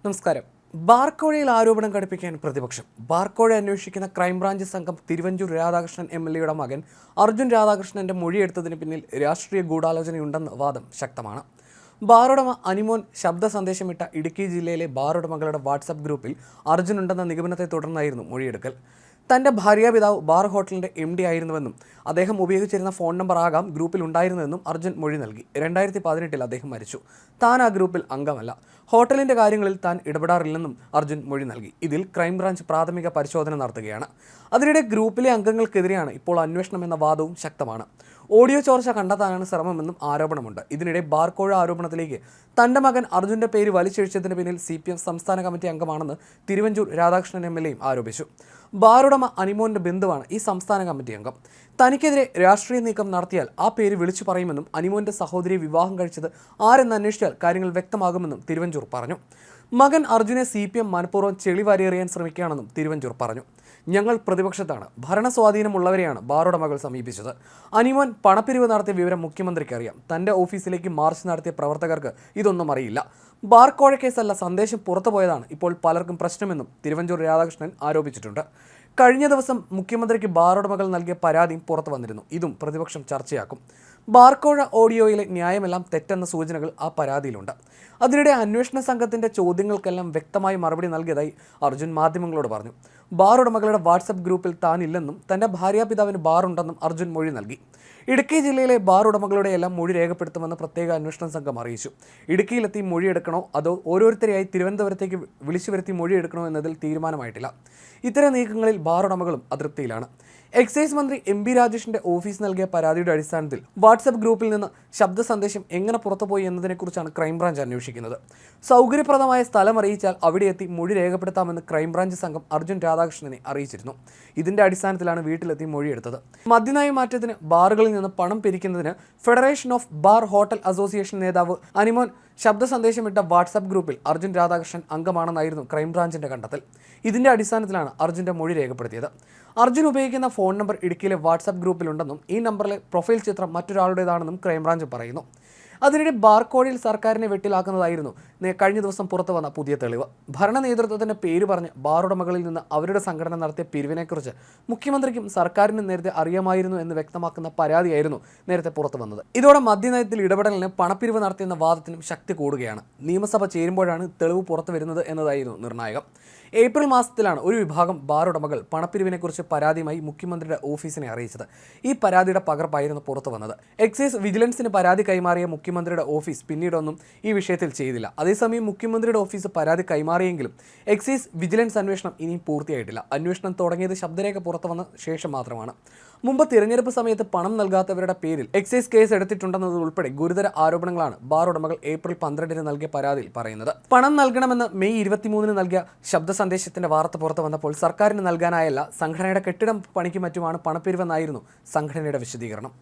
നമസ്കാരം. ബാർക്കോഴയിൽ ആരോപണം ഘടിപ്പിക്കാൻ പ്രതിപക്ഷം. ബാർക്കോഴ അന്വേഷിക്കുന്ന ക്രൈംബ്രാഞ്ച് സംഘം തിരുവഞ്ചൂർ രാധാകൃഷ്ണൻ MLAയുടെ മകൻ അർജുൻ രാധാകൃഷ്ണന്റെ മൊഴിയെടുത്തതിന് പിന്നിൽ രാഷ്ട്രീയ ഗൂഢാലോചനയുണ്ടെന്ന വാദം ശക്തമാണ്. ബാറുടമ അനിമോൻ ശബ്ദ സന്ദേശമിട്ട ഇടുക്കി ജില്ലയിലെ ബാറുടമകളുടെ വാട്സാപ്പ് ഗ്രൂപ്പിൽ അർജുൻ ഉണ്ടെന്ന നിഗമനത്തെ തുടർന്നായിരുന്നു മൊഴിയെടുക്കൽ. തൻ്റെ ഭാര്യാപിതാവ് ബാർ ഹോട്ടലിൻ്റെ MD ആയിരുന്നുവെന്നും അദ്ദേഹം ഉപയോഗിച്ചിരുന്ന ഫോൺ നമ്പർ ആകാം ഗ്രൂപ്പിൽ ഉണ്ടായിരുന്നതെന്നും അർജുൻ മൊഴി നൽകി. 2018 അദ്ദേഹം മരിച്ചു. താൻ ആ ഗ്രൂപ്പിൽ അംഗമല്ല. ഹോട്ടലിൻ്റെ കാര്യങ്ങളിൽ താൻ ഇടപെടാറില്ലെന്നും അർജുൻ മൊഴി നൽകി. ഇതിൽ ക്രൈംബ്രാഞ്ച് പ്രാഥമിക പരിശോധന നടത്തുകയാണ്. അതിനിടെ ഗ്രൂപ്പിലെ അംഗങ്ങൾക്കെതിരെയാണ് ഇപ്പോൾ അന്വേഷണം എന്ന വാദവും ശക്തമാണ്. ഓഡിയോ ചോർച്ച കണ്ടെത്താനാണ് ശ്രമമെന്നും ആരോപണമുണ്ട്. ഇതിനിടെ ബാർക്കോഴ ആരോപണത്തിലേക്ക് തൻ്റെ മകൻ അർജുൻ്റെ പേര് വലിച്ചിഴച്ചതിന് പിന്നിൽ CPM സംസ്ഥാന കമ്മിറ്റി അംഗമാണെന്ന് തിരുവഞ്ചൂർ രാധാകൃഷ്ണൻ MLAയും ആരോപിച്ചു. ബാറുടമ അനിമോൻ്റെ ബന്ധുവാണ് ഈ സംസ്ഥാന കമ്മിറ്റി അംഗം. തനിക്കെതിരെ രാഷ്ട്രീയ നീക്കം നടത്തിയാൽ ആ പേര് വിളിച്ചു പറയുമെന്നും അനിമോൻ്റെ സഹോദരിയെ വിവാഹം കഴിച്ചത് ആരെന്ന് അന്വേഷിച്ചാൽ കാര്യങ്ങൾ വ്യക്തമാകുമെന്നും തിരുവഞ്ചൂർ പറഞ്ഞു. മകൻ അർജുനെ CPM മനഃപൂർവ്വം ചെളിവാരിയെറിയാൻ ശ്രമിക്കുകയാണെന്നും തിരുവഞ്ചൂർ പറഞ്ഞു. ഞങ്ങൾ പ്രതിപക്ഷത്താണ്. ഭരണസ്വാധീനമുള്ളവരെയാണ് ബാറുടമകൾ സമീപിച്ചത്. അനിമോൻ പണപ്പിരിവ് നടത്തിയ വിവരം മുഖ്യമന്ത്രിക്ക് അറിയാം. തൻ്റെ ഓഫീസിലേക്ക് മാർച്ച് നടത്തിയ പ്രവർത്തകർക്ക് ഇതൊന്നും അറിയില്ല. ബാർക്കോഴ കേസല്ല, സന്ദേശം പുറത്തുപോയതാണ് ഇപ്പോൾ പലർക്കും പ്രശ്നമെന്നും തിരുവഞ്ചൂർ രാധാകൃഷ്ണൻ ആരോപിച്ചിട്ടുണ്ട്. കഴിഞ്ഞ ദിവസം മുഖ്യമന്ത്രിക്ക് ബാറുടമകൾ നൽകിയ പരാതിയും പുറത്തു വന്നിരുന്നു. ഇതും പ്രതിപക്ഷം ചർച്ചയാക്കും. ബാർക്കോഴ ഓഡിയോയിലെ ന്യായമെല്ലാം തെറ്റെന്ന സൂചനകൾ ആ പരാതിയിലുണ്ട്. അതിനിടെ അന്വേഷണ സംഘത്തിൻ്റെ ചോദ്യങ്ങൾക്കെല്ലാം വ്യക്തമായി മറുപടി നൽകിയതായി അർജുൻ മാധ്യമങ്ങളോട് പറഞ്ഞു. ബാറുടമകളുടെ വാട്സപ്പ് ഗ്രൂപ്പിൽ താനില്ലെന്നും തൻ്റെ ഭാര്യാപിതാവിന് ബാറുണ്ടെന്നും അർജുൻ മൊഴി നൽകി. ഇടുക്കി ജില്ലയിലെ ബാറുടമകളുടെ എല്ലാം മൊഴി രേഖപ്പെടുത്തുമെന്ന് പ്രത്യേക അന്വേഷണ സംഘം അറിയിച്ചു. ഇടുക്കിയിലെത്തി മൊഴിയെടുക്കണോ അതോ ഓരോരുത്തരെയായി തിരുവനന്തപുരത്തേക്ക് വിളിച്ചു വരുത്തി മൊഴിയെടുക്കണോ എന്നതിൽ തീരുമാനമായിട്ടില്ല. ഇത്തരം നീക്കങ്ങളിൽ ബാറുടമകളും അതൃപ്തിയിലാണ്. എക്സൈസ് മന്ത്രി MB രാജേഷിന്റെ ഓഫീസ് നൽകിയ പരാതിയുടെ അടിസ്ഥാനത്തിൽ വാട്സപ്പ് ഗ്രൂപ്പിൽ നിന്ന് ശബ്ദ സന്ദേശം എങ്ങനെ പുറത്തുപോയി എന്നതിനെക്കുറിച്ചാണ് ക്രൈംബ്രാഞ്ച് അന്വേഷിക്കുന്നത്. സൗകര്യപ്രദമായ സ്ഥലം അറിയിച്ചാൽ അവിടെ എത്തി മൊഴി രേഖപ്പെടുത്താമെന്ന് ക്രൈംബ്രാഞ്ച് സംഘം അർജുൻ രാധാകൃഷ്ണനെ അറിയിച്ചിരുന്നു. ഇതിന്റെ അടിസ്ഥാനത്തിലാണ് വീട്ടിലെത്തി മൊഴിയെടുത്തത്. മദ്യനയ മാറ്റത്തിന് ബാറുകളിൽ നിന്ന് പണം പിരിക്കുന്നതിന് federation of bar hotel association നേതാവ് അനിമോൻ ശബ്ദ സന്ദേശമിട്ട വാട്സാപ്പ് ഗ്രൂപ്പിൽ അർജുൻ രാധാകൃഷ്ണൻ അംഗമാണെന്നായിരുന്നു ക്രൈംബ്രാഞ്ചിന്റെ കണ്ടെത്തൽ. ഇതിന്റെ അടിസ്ഥാനത്തിലാണ് അർജുന്റെ മൊഴി രേഖപ്പെടുത്തിയത്. അർജുൻ ഉപയോഗിക്കുന്ന ഫോൺ നമ്പർ ഇടുക്കിയിലെ വാട്സാപ്പ് ഗ്രൂപ്പിലുണ്ടെന്നും ഈ നമ്പറിലെ പ്രൊഫൈൽ ചിത്രം മറ്റൊരാളുടേതാണെന്നും ക്രൈംബ്രാഞ്ച് പറയുന്നു. അതിനിടെ ബാർക്കോഴയിൽ സർക്കാരിനെ വെട്ടിലാക്കുന്നതായിരുന്നു കഴിഞ്ഞ ദിവസം പുറത്തു വന്ന പുതിയ തെളിവ്. ഭരണ നേതൃത്വത്തിൻ്റെ പേര് പറഞ്ഞ് ബാറുടമകളിൽ നിന്ന് അവരുടെ സംഘടന നടത്തിയ പിരിവിനെക്കുറിച്ച് മുഖ്യമന്ത്രിക്കും സർക്കാരിനും നേരത്തെ അറിയാമായിരുന്നു എന്ന് വ്യക്തമാക്കുന്ന പരാതിയായിരുന്നു നേരത്തെ പുറത്തു വന്നത്. ഇതോടെ മദ്യനയത്തിൽ ഇടപെടലിന് പണപ്പിരിവ് നടത്തിയെന്ന വാദത്തിനും ശക്തി കൂടുകയാണ്. നിയമസഭ ചേരുമ്പോഴാണ് തെളിവ് പുറത്തു വരുന്നത് എന്നതായിരുന്നു നിർണായകം. ഏപ്രിൽ മാസത്തിലാണ് ഒരു വിഭാഗം ബാറുടമകൾ പണപ്പിരിവിനെക്കുറിച്ച് പരാതിയുമായി മുഖ്യമന്ത്രിയുടെ ഓഫീസിനെ അറിയിച്ചത്. ഈ പരാതിയുടെ പകർപ്പായിരുന്നു പുറത്തു വന്നത്. എക്സൈസ് വിജിലൻസിന് പരാതി കൈമാറിയ മുഖ്യമന്ത്രിയുടെ ഓഫീസ് പിന്നീടൊന്നും ഈ വിഷയത്തിൽ ചെയ്തില്ല. അതേസമയം മുഖ്യമന്ത്രിയുടെ ഓഫീസ് പരാതി കൈമാറിയെങ്കിലും എക്സൈസ് വിജിലൻസ് അന്വേഷണം ഇനിയും പൂർത്തിയായിട്ടില്ല. അന്വേഷണം തുടങ്ങിയത് ശബ്ദരേഖ പുറത്തു വന്ന ശേഷം മാത്രമാണ്. മുമ്പ് തിരഞ്ഞെടുപ്പ് സമയത്ത് പണം നൽകാത്തവരുടെ പേരിൽ എക്സൈസ് കേസ് എടുത്തിട്ടുണ്ടെന്നതുൾപ്പെടെ ഗുരുതര ആരോപണങ്ങളാണ് ബാറുടമകൾ ഏപ്രിൽ 12 നൽകിയ പരാതിയിൽ പറയുന്നത്. പണം നൽകണമെന്ന് മെയ് 23 നൽകിയ ശബ്ദ സന്ദേശത്തിന്റെ വാർത്ത പുറത്തു വന്നപ്പോൾ സർക്കാരിന് നൽകാനായല്ല, സംഘടനയുടെ കെട്ടിടം പണിക്ക് മറ്റുമാണ് പണപ്പിരിവെന്നായിരുന്നു സംഘടനയുടെ വിശദീകരണം.